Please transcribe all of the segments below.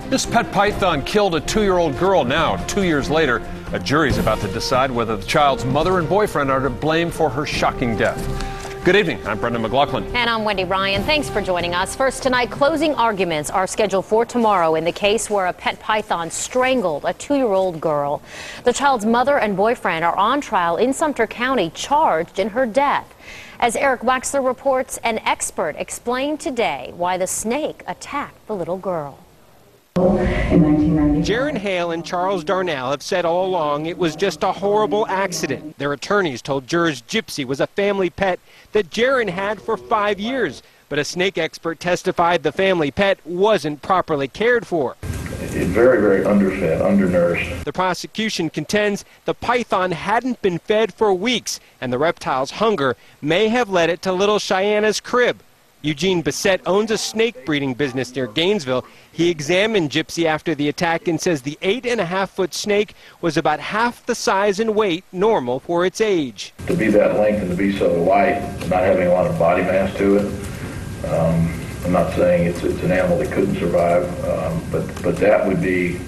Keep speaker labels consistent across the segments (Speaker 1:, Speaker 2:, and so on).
Speaker 1: This pet python killed a 2-year-old girl. Now, 2 years later, a jury's about to decide whether the child's mother and boyfriend are to blame for her shocking death. Good evening. I'm Brendan McLaughlin.
Speaker 2: And I'm Wendy Ryan. Thanks for joining us. First tonight, closing arguments are scheduled for tomorrow in the case where a pet python strangled a 2-year-old girl. The child's mother and boyfriend are on trial in Sumter County, charged in her death. As Eric Waxler reports, an expert explained today why the snake attacked the little girl.
Speaker 3: Jaron Hale and Charles Darnell have said all along it was just a horrible accident. Their attorneys told jurors Gypsy was a family pet that Jaron had for 5 years. But a snake expert testified the family pet wasn't properly cared for.
Speaker 4: It's very, very underfed, undernourished.
Speaker 3: The prosecution contends the python hadn't been fed for weeks, and the reptile's hunger may have led it to little Cheyenne's crib. Eugene Bissett owns a snake breeding business near Gainesville. He examined Gypsy after the attack and says the 8.5-foot snake was about half the size and weight normal for its age.
Speaker 4: To be that length and to be so light, not having a lot of body mass to it, I'm not saying it's an animal that couldn't survive, but that would be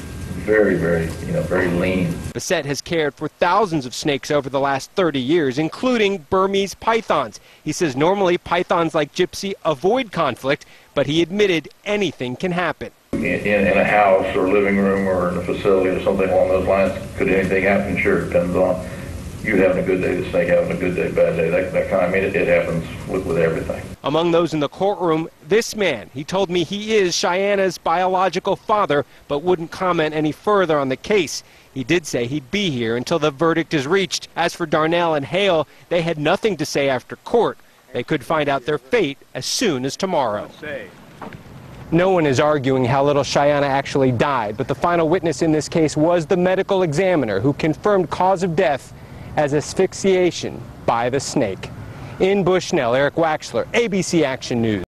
Speaker 4: very, very lean.
Speaker 3: Bissett has cared for thousands of snakes over the last 30 years, including Burmese pythons. He says normally pythons like Gypsy avoid conflict, but he admitted anything can happen.
Speaker 4: In a house or living room or in a facility or something along those lines, could anything happen? Sure, it depends on you having a good day, the snake having a good day, bad day. That kind of, it happens with everything.
Speaker 3: Among those in the courtroom, this man. He told me he is Cheyenne's biological father, but wouldn't comment any further on the case. He did say he'd be here until the verdict is reached. As for Darnell and Hale, they had nothing to say after court. They could find out their fate as soon as tomorrow. No one is arguing how little Cheyenne actually died, but the final witness in this case was the medical examiner who confirmed cause of death as asphyxiation by the snake. In Bushnell, Eric Waxler, ABC Action News.